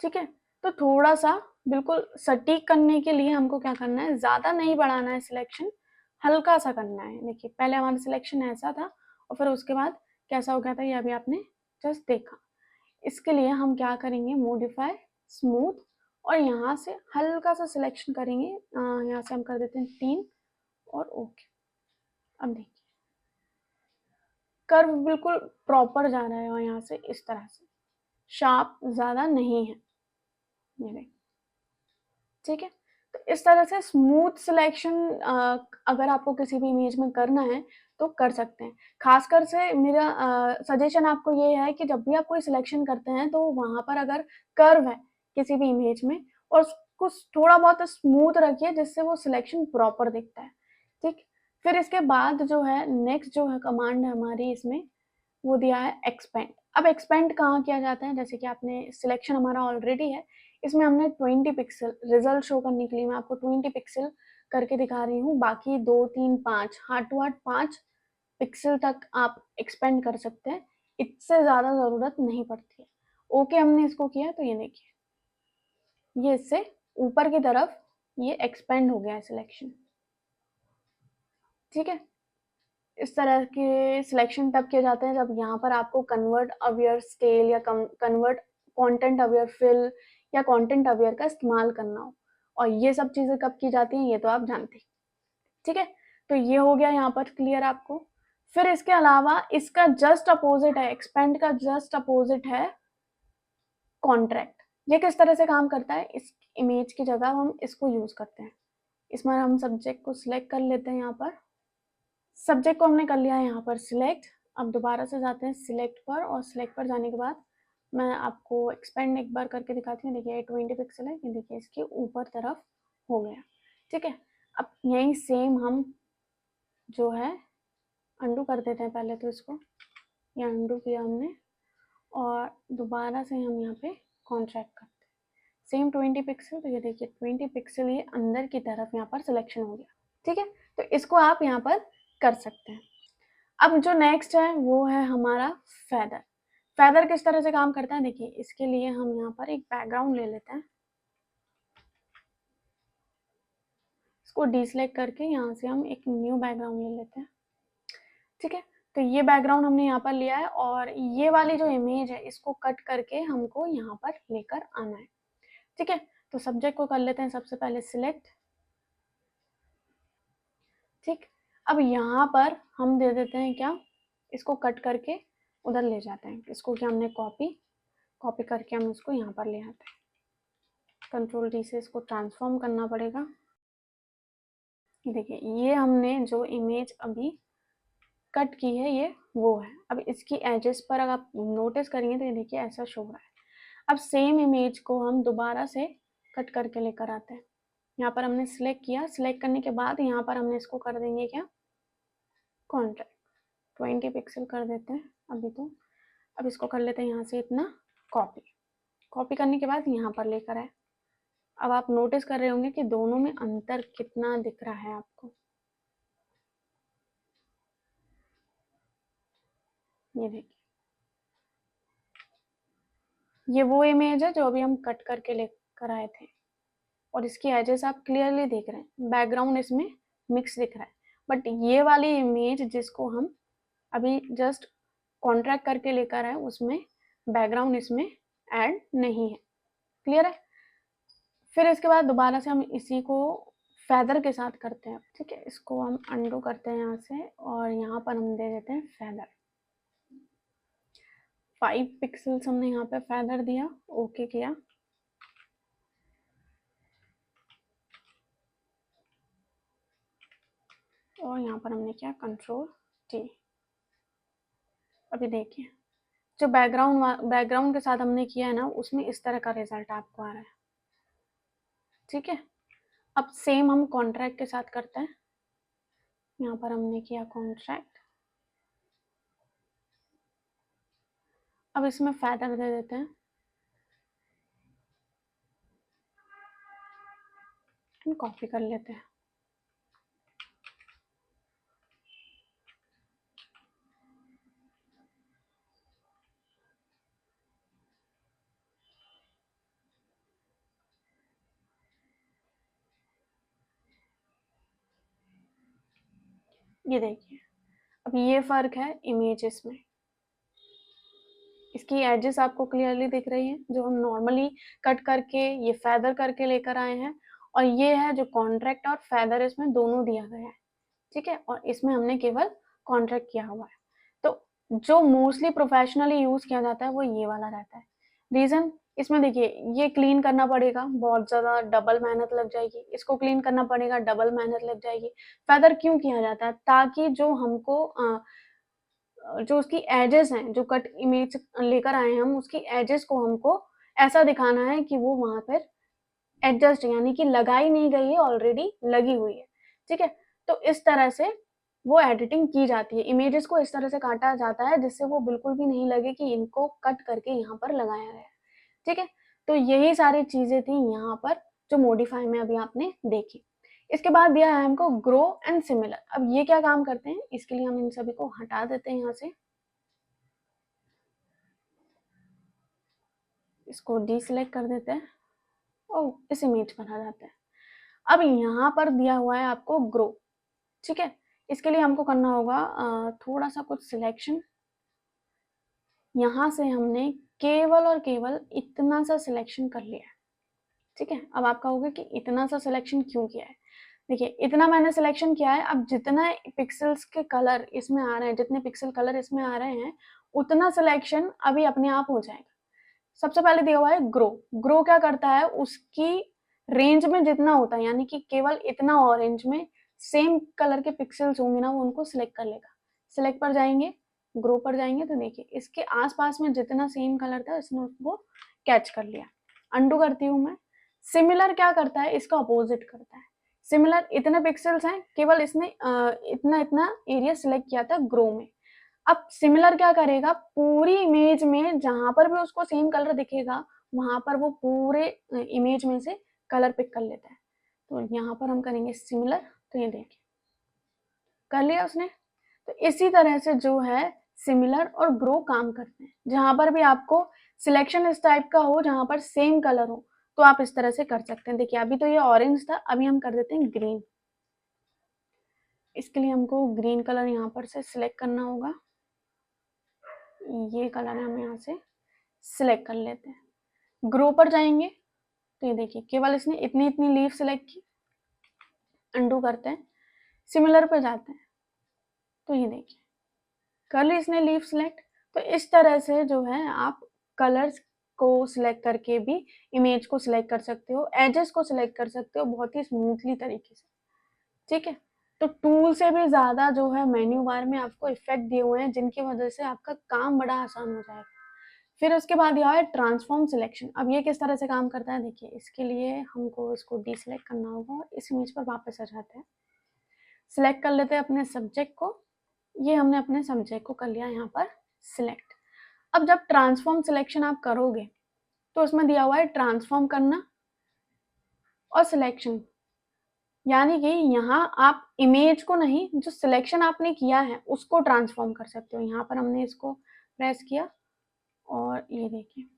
ठीक है, तो थोड़ा सा बिल्कुल सटीक करने के लिए हमको क्या करना है, ज़्यादा नहीं बढ़ाना है सिलेक्शन, हल्का सा करना है। देखिए पहले हमारा सिलेक्शन ऐसा था और फिर उसके बाद कैसा हो गया था ये अभी आपने जस्ट देखा। इसके लिए हम क्या करेंगे, मॉडिफाई स्मूथ और यहाँ से हल्का सा सिलेक्शन करेंगे, यहाँ से हम कर देते हैं 3 और ओके। अब देखिए कर्व बिल्कुल प्रॉपर जा रहा है और यहाँ से इस तरह से शार्प ज़्यादा नहीं है, ये देखिए। ठीक है, तो इस तरह से स्मूथ सिलेक्शन अगर आपको किसी भी इमेज में करना है तो कर सकते हैं। खासकर से मेरा सजेशन आपको ये है कि जब भी आप कोई सिलेक्शन करते हैं तो वहाँ पर अगर कर्व है किसी भी इमेज में और उसको थोड़ा बहुत स्मूथ रखिए जिससे वो सिलेक्शन प्रॉपर दिखता है। ठीक, फिर इसके बाद जो है नेक्स्ट जो है कमांड है हमारी इसमें वो दिया है एक्सपेंड। अब एक्सपेंड कहाँ किया जाता है, जैसे कि आपने सिलेक्शन हमारा ऑलरेडी है, इसमें हमने 20 पिक्सल रिजल्ट शो करने के लिए मैं आपको 20 पिक्सल करके दिखा रही हूँ, बाकी 2 3 5 हार्ड टू हार्ड 5 पिक्सल तक आप एक्सपेंड कर सकते हैं, इससे ज़्यादा ज़रूरत नहीं पड़ती है। ओके हमने इसको किया तो ये देखिए ये इससे ऊपर की तरफ ये एक्सपेंड हो गया है सिलेक्शन। ठीक है, इस तरह के सिलेक्शन तब किए जाते हैं जब यहाँ पर आपको कन्वर्ट अवेयर स्केल या कन्वर्ट कंटेंट अवेयर फिल या कंटेंट अवेयर का इस्तेमाल करना हो, और ये सब चीज़ें कब की जाती हैं ये तो आप जानते हैं। ठीक है, तो ये हो गया यहाँ पर क्लियर आपको। फिर इसके अलावा इसका जस्ट अपोजिट है, एक्सपेंड का जस्ट अपोजिट है कॉन्ट्रैक्ट। ये किस तरह से काम करता है, इस इमेज की जगह हम इसको यूज़ करते हैं। इसमें हम सब्जेक्ट को सिलेक्ट कर लेते हैं, यहाँ पर सब्जेक्ट को हमने कर लिया है यहाँ पर सिलेक्ट। अब दोबारा से जाते हैं सिलेक्ट पर और सिलेक्ट पर जाने के बाद मैं आपको एक्सपेंड एक बार करके दिखाती हूँ। देखिए 20 पिक्सल है, ये देखिए इसके ऊपर तरफ हो गया। ठीक है, अब यही सेम हम जो है अंडू कर देते हैं, पहले तो इसको ये अंडू किया हमने और दोबारा से हम यहाँ पे कॉन्ट्रैक्ट करते हैं सेम 20 पिक्सल। तो ये देखिए 20 पिक्सल ये अंदर की तरफ यहाँ पर सिलेक्शन हो गया। ठीक है, तो इसको आप यहाँ पर कर सकते हैं। अब जो नेक्स्ट है वो है हमारा फेदर। फेदर किस तरह से काम करता है, देखिए इसके लिए हम यहाँ पर एक बैकग्राउंड ले लेते हैं, इसको डीसेलेक्ट करके यहाँ से हम एक न्यू बैकग्राउंड ले लेते हैं। ठीक है, तो ये बैकग्राउंड हमने यहाँ पर लिया है और ये वाली जो इमेज है इसको कट करके हमको यहाँ पर लेकर आना है। ठीक है, तो सब्जेक्ट को कर लेते हैं सबसे पहले सिलेक्ट। ठीक, अब यहाँ पर हम दे देते हैं क्या, इसको कट करके उधर ले जाते हैं, इसको क्या हमने कॉपी करके हम इसको यहाँ पर ले आते हैं। कंट्रोल डी से इसको ट्रांसफॉर्म करना पड़ेगा। देखिए ये हमने जो इमेज अभी कट की है ये वो है। अब इसकी एजेस पर अगर आप नोटिस करेंगे तो ये देखिए ऐसा शो हो रहा है। अब सेम इमेज को हम दोबारा से कट करके लेकर आते हैं, यहाँ पर हमने सिलेक्ट किया, सिलेक्ट करने के बाद यहाँ पर हमने इसको कर देंगे क्या, कॉन्ट्रैक्ट 20 पिक्सल कर देते हैं अभी तो। अब इसको कर लेते हैं यहाँ से इतना कॉपी करने के बाद यहाँ पर लेकर आए। अब आप नोटिस कर रहे होंगे कि दोनों में अंतर कितना दिख रहा है आपको, ये देखिए ये वो इमेज है जो अभी हम कट करके लेकर आए थे और इसकी एजेस आप क्लियरली देख रहे हैं, बैकग्राउंड इसमें मिक्स दिख रहा है। बट ये वाली इमेज जिसको हम अभी जस्ट कॉन्ट्रैक्ट करके लेकर आए उसमें बैकग्राउंड इसमें ऐड नहीं है। क्लियर है? फिर इसके बाद दोबारा से हम इसी को फेदर के साथ करते हैं। ठीक है, इसको हम अंडू करते हैं यहाँ से और यहाँ पर हम दे देते हैं फेदर। 5 पिक्सल्स हमने यहाँ पे फेदर दिया, ओके किया। और यहाँ पर हमने किया कंट्रोल टी। अभी देखिए जो बैकग्राउंड के साथ हमने किया है ना उसमें इस तरह का रिजल्ट आपको आ रहा है। ठीक है, अब सेम हम कॉन्ट्रैक्ट के साथ करते हैं। यहाँ पर हमने किया कॉन्ट्रैक्ट, अब इसमें फेदर दे देते हैं एंड कॉपी कर लेते हैं। ये देखिए अब ये फर्क है इमेजेस में। इसकी एजेस आपको क्लियरली दिख रही है, जो हम नॉर्मली कट करके ये फेदर करके लेकर आए हैं, और ये है जो कॉन्ट्रैक्ट और फेदर इसमें दोनों दिया गया है। ठीक है, और इसमें हमने केवल कॉन्ट्रैक्ट किया हुआ है। तो जो मोस्टली प्रोफेशनली यूज किया जाता है वो ये वाला रहता है। रीजन इसमें देखिए, ये क्लीन करना पड़ेगा, बहुत ज्यादा डबल मेहनत लग जाएगी, इसको क्लीन करना पड़ेगा, डबल मेहनत लग जाएगी। फेदर क्यों किया जाता है? ताकि जो हमको जो उसकी एजेस हैं, जो कट इमेज लेकर आए हैं हम, उसकी एजेस को हमको ऐसा दिखाना है कि वो वहां पर एडजस्ट, यानी कि लगाई नहीं गई है, ऑलरेडी लगी हुई है। ठीक है, तो इस तरह से वो एडिटिंग की जाती है। इमेजेस को इस तरह से काटा जाता है जिससे वो बिल्कुल भी नहीं लगे कि इनको कट करके यहाँ पर लगाया गया है। ठीक है, तो यही सारी चीजें थी यहाँ पर जो मॉडिफाई में अभी आपने देखी। इसके बाद दिया है हमको ग्रो एंड सिमिलर। अब ये क्या काम करते हैं, इसके लिए हम इन सभी को हटा देते हैं यहाँ से, इसको डीसिलेक्ट कर देते हैं और इस इमेज पर आ जाते हैं। अब यहाँ पर दिया हुआ है आपको ग्रो। ठीक है, इसके लिए हमको करना होगा थोड़ा सा कुछ सिलेक्शन। यहाँ से हमने केवल और केवल इतना सा सिलेक्शन कर लिया है। ठीक है, अब आप कहोगे कि इतना सा सिलेक्शन क्यों किया है? देखिए इतना मैंने सिलेक्शन किया है, अब जितना पिक्सल्स के कलर इसमें आ रहे हैं, जितने पिक्सल कलर इसमें आ रहे हैं, उतना सिलेक्शन अभी अपने आप हो जाएगा। सबसे पहले दिया हुआ है ग्रो। ग्रो क्या करता है, उसकी रेंज में जितना होता है, यानी कि केवल इतना ऑरेंज में सेम कलर के पिक्सल्स होंगे ना, वो उनको सिलेक्ट कर लेगा। सिलेक्ट पर जाएंगे, ग्रो पर जाएंगे, तो देखिए इसके आसपास में जितना सेम कलर था इसने उसको कैच कर लिया। अंडू करती हूँ मैं। सिमिलर क्या करता है, इसका अपोजिट करता है। सिमिलर इतने पिक्सल्स हैं, केवल इसने इतना इतना एरिया सिलेक्ट किया था ग्रो में। अब सिमिलर क्या करेगा, पूरी इमेज में जहां पर भी उसको सेम कलर दिखेगा वहां पर वो पूरे इमेज में से कलर पिक कर लेता है। तो यहाँ पर हम करेंगे सिमिलर, तो ये देखिए कर लिया उसने। तो इसी तरह से जो है सिमिलर और ग्रो काम करते हैं। जहां पर भी आपको सिलेक्शन इस टाइप का हो, जहां पर सेम कलर हो, तो आप इस तरह से कर सकते हैं। देखिए अभी तो ये ऑरेंज था, अभी हम कर देते हैं ग्रीन। इसके लिए हमको ग्रीन कलर यहाँ पर से सिलेक्ट करना होगा, ये कलर हम यहाँ से सिलेक्ट कर लेते हैं। ग्रो पर जाएंगे तो ये देखिए केवल इसने इतनी इतनी लीफ सिलेक्ट की। अंडू करते हैं, सिमिलर पर जाते हैं, तो ये देखिए कर ली इसने लीफ सिलेक्ट। तो इस तरह से जो है आप कलर्स को सिलेक्ट करके भी इमेज को सिलेक्ट कर सकते हो, एजेस को सिलेक्ट कर सकते हो बहुत ही स्मूथली तरीके से। ठीक है, तो टूल से भी ज्यादा जो है मेन्यू बार में आपको इफेक्ट दिए हुए हैं, जिनकी वजह से आपका काम बड़ा आसान हो जाएगा। फिर उसके बाद यह है ट्रांसफॉर्म सिलेक्शन। अब ये किस तरह से काम करता है, देखिए इसके लिए हमको इसको डीसिलेक्ट करना होगा और इस इमेज पर वापस आ जाते हैं। सिलेक्ट कर लेते हैं अपने सब्जेक्ट को, ये हमने अपने सब्जेक्ट को कर लिया यहाँ पर सिलेक्ट। अब जब ट्रांसफॉर्म सिलेक्शन आप करोगे तो उसमें दिया हुआ है ट्रांसफॉर्म करना और सिलेक्शन, यानी कि यहाँ आप इमेज को नहीं, जो सिलेक्शन आपने किया है उसको ट्रांसफॉर्म कर सकते हो। यहाँ पर हमने इसको प्रेस किया और ये देखिए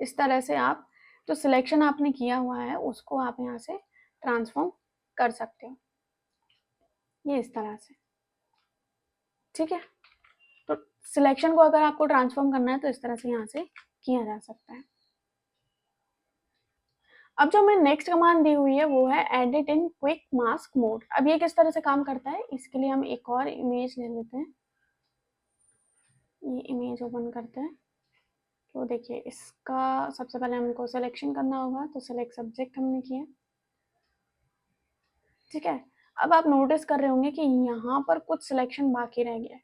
इस तरह से आप जो सिलेक्शन आपने किया हुआ है उसको आप यहाँ से ट्रांसफॉर्म कर सकते हो, ये इस तरह से। ठीक है, तो सिलेक्शन को अगर आपको ट्रांसफॉर्म करना है तो इस तरह से यहाँ से किया जा सकता है। अब जो हमें नेक्स्ट कमांड दी हुई है वो है edit in quick mask mode. अब ये किस तरह से काम करता है, इसके लिए हम एक और इमेज ले लेते हैं। ये इमेज ओपन करते हैं। तो देखिए, इसका सबसे पहले हमको सिलेक्शन करना होगा, तो सिलेक्ट सब्जेक्ट हमने किया। ठीक है, अब आप नोटिस कर रहे होंगे कि यहाँ पर कुछ सिलेक्शन बाकी रह गया है।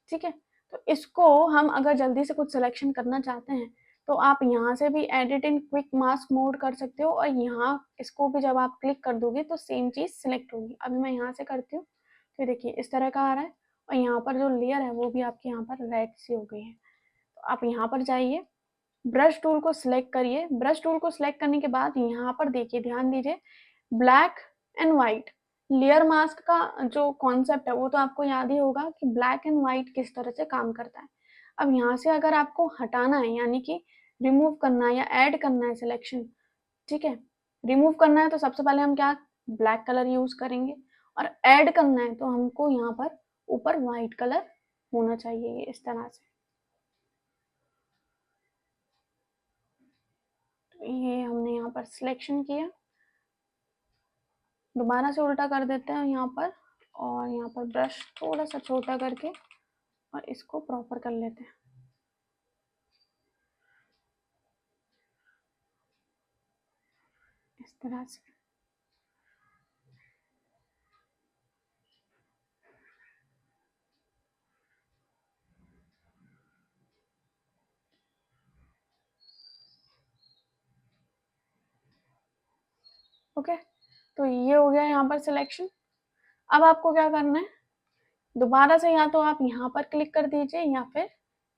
ठीक है, तो इसको हम अगर जल्दी से कुछ सिलेक्शन करना चाहते हैं तो आप यहाँ से भी edit in quick mask mode कर सकते हो, और यहाँ इसको भी जब आप क्लिक कर दोगे तो सेम चीज़ सिलेक्ट होगी। अभी मैं यहाँ से करती हूँ, तो देखिए इस तरह का आ रहा है, और यहाँ पर जो लेयर है वो भी आपके यहाँ पर रेड सी हो गई है। तो आप यहाँ पर जाइए, ब्रश टूल को सिलेक्ट करिए। ब्रश टूल को सिलेक्ट करने के बाद यहाँ पर देखिए, ध्यान दीजिए, black and white layer mask का जो कॉन्सेप्ट है वो तो आपको याद ही होगा कि ब्लैक एंड व्हाइट किस तरह से काम करता है। अब यहाँ से अगर आपको हटाना है, यानी कि रिमूव करना है या ऐड करना है सिलेक्शन, ठीक है, रिमूव करना है तो सबसे पहले हम क्या, ब्लैक कलर यूज करेंगे, और ऐड करना है तो हमको यहाँ पर ऊपर व्हाइट कलर होना चाहिए, इस तरह से। तो ये हमने यहाँ पर सिलेक्शन किया, दोबारा से उल्टा कर देते हैं यहाँ पर, और यहाँ पर ब्रश थोड़ा सा छोटा करके और इसको प्रॉपर कर लेते हैं, इस तरह से। ओके, तो ये हो गया यहाँ पर सिलेक्शन। अब आपको क्या करना है, दोबारा से या तो आप यहाँ पर क्लिक कर दीजिए या फिर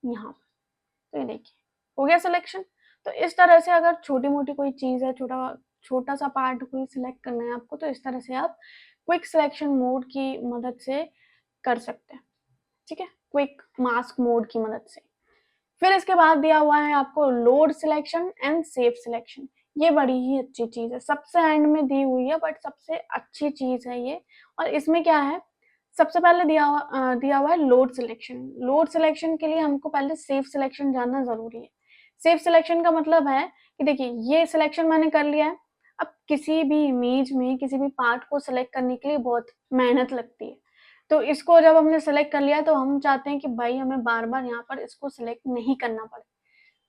यहाँ पर। तो ये देखिए हो गया सिलेक्शन। तो इस तरह से अगर छोटी मोटी कोई चीज़ है, छोटा सा पार्ट कोई सिलेक्ट करना है आपको, तो इस तरह से आप क्विक सिलेक्शन मोड की मदद से कर सकते हैं। ठीक है, क्विक मास्क मोड की मदद से। फिर इसके बाद दिया हुआ है आपको load selection and save selection. ये बड़ी ही अच्छी चीज है, सबसे एंड में दी हुई है बट सबसे अच्छी चीज है ये। और इसमें क्या है, सबसे पहले दिया हुआ है लोड सिलेक्शन। लोड सिलेक्शन के लिए हमको पहले सेव सिलेक्शन जानना जरूरी है। सेव सिलेक्शन का मतलब है कि देखिए, ये सिलेक्शन मैंने कर लिया है। अब किसी भी इमेज में किसी भी पार्ट को सिलेक्ट करने के लिए बहुत मेहनत लगती है, तो इसको जब हमने सेलेक्ट कर लिया तो हम चाहते हैं कि भाई हमें बार बार यहाँ पर इसको सिलेक्ट नहीं करना पड़े।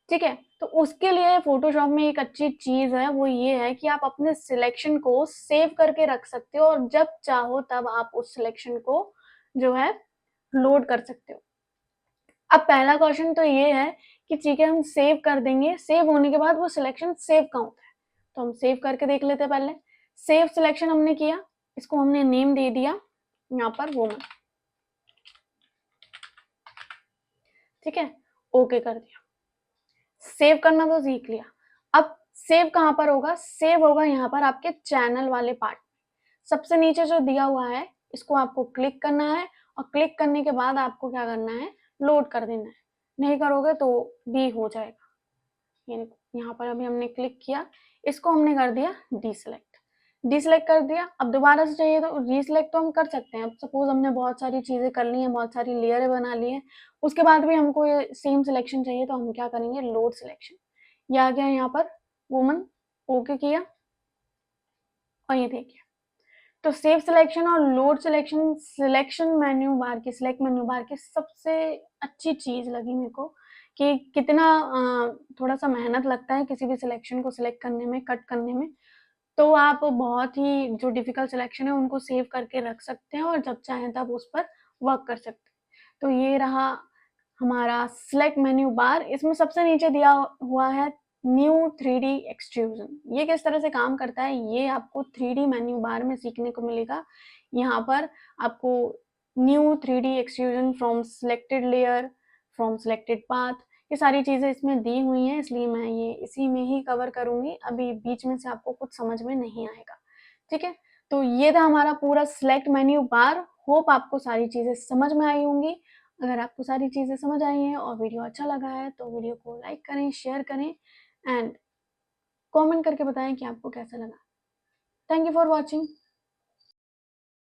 ठीक है, तो उसके लिए फोटोशॉप में एक अच्छी चीज है, वो ये है कि आप अपने सिलेक्शन को सेव करके रख सकते हो, और जब चाहो तब आप उस सिलेक्शन को जो है लोड कर सकते हो। अब पहला क्वेश्चन तो ये है कि ठीक है, हम सेव कर देंगे, सेव होने के बाद वो सिलेक्शन सेव कहाँ होता है, तो हम सेव करके देख लेते हैं। पहले सेव सिलेक्शन हमने किया, इसको हमने नेम दे दिया यहाँ पर वुमन। ठीक है, ओके कर दिया, सेव करना तो सीख लिया। अब सेव कहाँ पर होगा, सेव होगा यहाँ पर आपके चैनल वाले पार्ट। सबसे नीचे जो दिया हुआ है इसको आपको क्लिक करना है, और क्लिक करने के बाद आपको क्या करना है, लोड कर देना है। नहीं करोगे तो भी हो जाएगा। ये यहाँ पर अभी हमने क्लिक किया, इसको हमने कर दिया डीसिलेक्ट, डीसिलेक्ट कर दिया। अब दोबारा से चाहिए तो रीसिलेक्ट तो हम कर सकते हैं। अब सपोज हमने बहुत सारी चीजें कर ली हैं, बहुत सारी लेयर बना ली है, उसके बाद भी हमको ये सेम सिलेक्शन चाहिए, तो हम क्या करेंगे, लोड सिलेक्शन। ये आ गया यहाँ पर वुमन, ओके किया, और ये देखिए। तो सेव सिलेक्शन और load selection selection menu bar की, सिलेक्ट मेन्यू बार की सबसे अच्छी चीज लगी मेरे को, कि कितना थोड़ा सा मेहनत लगता है किसी भी सिलेक्शन को सिलेक्ट करने में, कट करने में। तो आप बहुत ही जो डिफिकल्ट सिलेक्शन है उनको सेव करके रख सकते हैं, और जब चाहें तब उस पर वर्क कर सकते हैं। तो ये रहा हमारा सिलेक्ट मेन्यू बार। इसमें सबसे नीचे दिया हुआ है न्यू 3D एक्सट्रूजन। ये किस तरह से काम करता है ये आपको 3D मेन्यू बार में सीखने को मिलेगा। यहाँ पर आपको new 3D extrusion from selected layer, from selected path, ये सारी चीज़ें इसमें दी हुई हैं, इसलिए मैं ये इसी में ही कवर करूँगी। अभी बीच में से आपको कुछ समझ में नहीं आएगा। ठीक है, तो ये था हमारा पूरा सिलेक्ट मेन्यू बार। होप आपको सारी चीज़ें समझ में आई होंगी। अगर आपको सारी चीज़ें समझ आई हैं और वीडियो अच्छा लगा है तो वीडियो को लाइक करें, शेयर करें, एंड कमेंट करके बताएं कि आपको कैसा लगा। Thank you for watching.